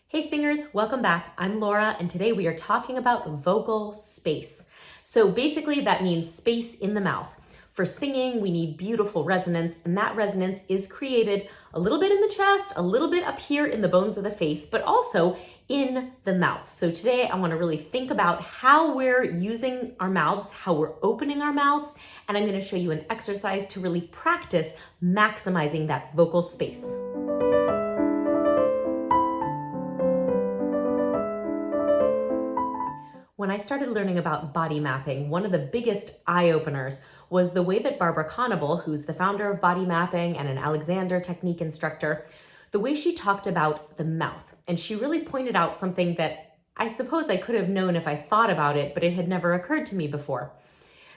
Hey singers, welcome back. I'm Laura, and today we are talking about vocal space. So basically that means space in the mouth. For singing, we need beautiful resonance, and that resonance is created a little bit in the chest, a little bit up here in the bones of the face, but also in the mouth. So today I want to really think about how we're using our mouths, how we're opening our mouths, and I'm going to show you an exercise to really practice maximizing that vocal space. When I started learning about body mapping, one of the biggest eye-openers was the way that Barbara Conable, who's the founder of body mapping and an Alexander technique instructor, the way she talked about the mouth. And she really pointed out something that I suppose I could have known if I thought about it, but it had never occurred to me before.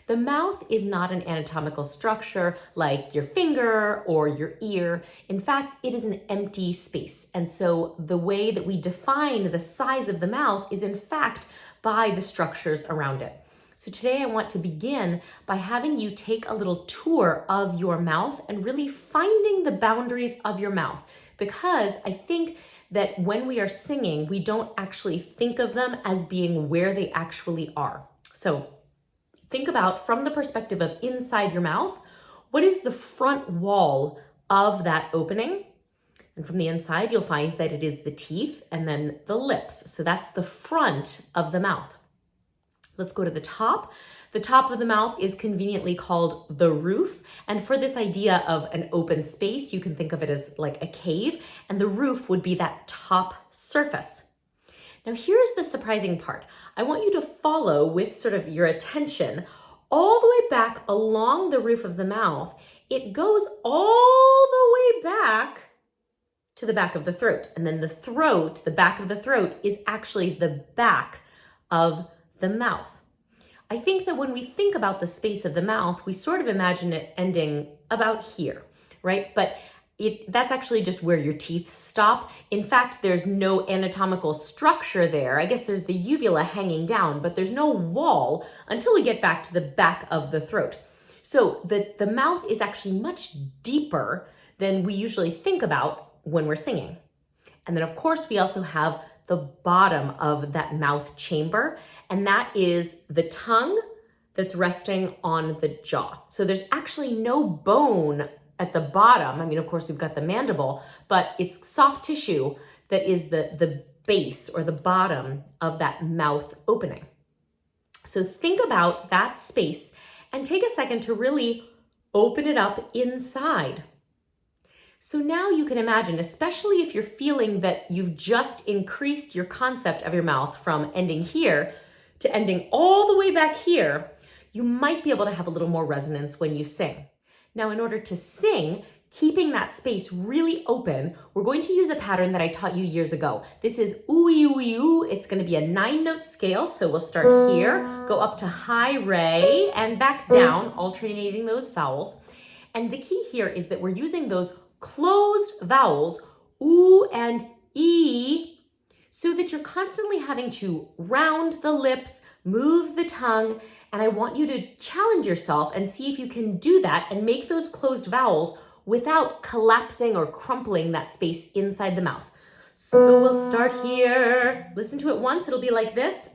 The mouth is not an anatomical structure like your finger or your ear. In fact, it is an empty space. And so the way that we define the size of the mouth is in fact by the structures around it. So today I want to begin by having you take a little tour of your mouth and really finding the boundaries of your mouth, because I think that when we are singing, we don't actually think of them as being where they actually are. So think about, from the perspective of inside your mouth, what is the front wall of that opening? And from the inside, you'll find that it is the teeth and then the lips. So that's the front of the mouth. Let's go to the top. The top of the mouth is conveniently called the roof. And for this idea of an open space, you can think of it as like a cave, and the roof would be that top surface. Now here's the surprising part. I want you to follow with sort of your attention all the way back along the roof of the mouth. It goes all the way back to the back of the throat. And then the throat, the back of the throat, is actually the back of the mouth. I think that when we think about the space of the mouth, we sort of imagine it ending about here, right? But that's actually just where your teeth stop. In fact, there's no anatomical structure there. I guess there's the uvula hanging down, but there's no wall until we get back to the back of the throat. So the mouth is actually much deeper than we usually think about when we're singing. And then of course we also have the bottom of that mouth chamber, and that is the tongue that's resting on the jaw. So there's actually no bone at the bottom. I mean, of course we've got the mandible, but it's soft tissue that is the base or the bottom of that mouth opening. So think about that space and take a second to really open it up inside. So now you can imagine, especially if you're feeling that you've just increased your concept of your mouth from ending here to ending all the way back here, you might be able to have a little more resonance when you sing. Now, in order to sing, keeping that space really open, we're going to use a pattern that I taught you years ago. This is ooey, ooey, ooh. It's going to be a 9-note scale. So we'll start here, go up to high re, and back down, alternating those vowels. And the key here is that we're using those closed vowels, oo and e, so that you're constantly having to round the lips, move the tongue, and I want you to challenge yourself and see if you can do that and make those closed vowels without collapsing or crumpling that space inside the mouth. So we'll start here. Listen to it once, it'll be like this.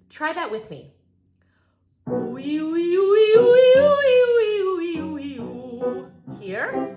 Try that with me. Here.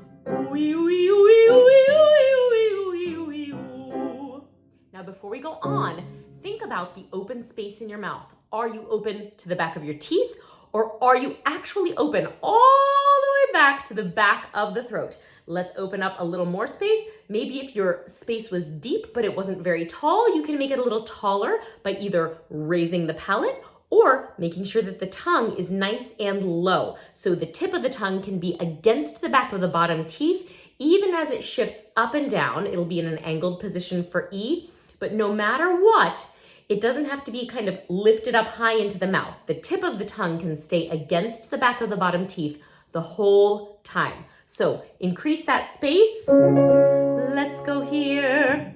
Now before we go on, think about the open space in your mouth. Are you open to the back of your teeth, or are you actually open all the way back to the back of the throat? Let's open up a little more space. Maybe if your space was deep but it wasn't very tall, you can make it a little taller by either raising the palate or making sure that the tongue is nice and low. So the tip of the tongue can be against the back of the bottom teeth. Even as it shifts up and down, it'll be in an angled position for E, but no matter what, it doesn't have to be kind of lifted up high into the mouth. The tip of the tongue can stay against the back of the bottom teeth the whole time. So increase that space. Let's go here.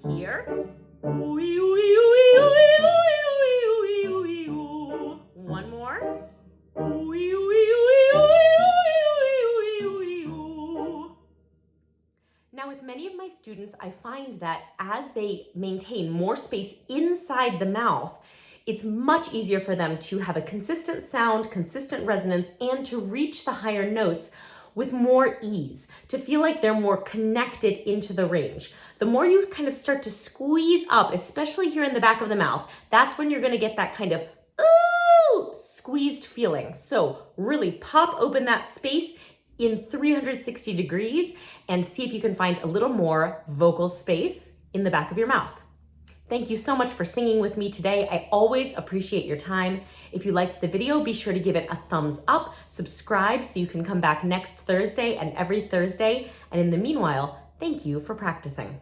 Here. One more. students, I find that as they maintain more space inside the mouth, it's much easier for them to have a consistent sound, consistent resonance, and to reach the higher notes with more ease, to feel like they're more connected into the range. The more you kind of start to squeeze up, especially here in the back of the mouth, that's when you're gonna get that kind of ooh, squeezed feeling. So really pop open that space in 360 degrees and see if you can find a little more vocal space in the back of your mouth. Thank you so much for singing with me today. I always appreciate your time. If you liked the video, be sure to give it a thumbs up, subscribe so you can come back next Thursday and every Thursday. And in the meanwhile, thank you for practicing.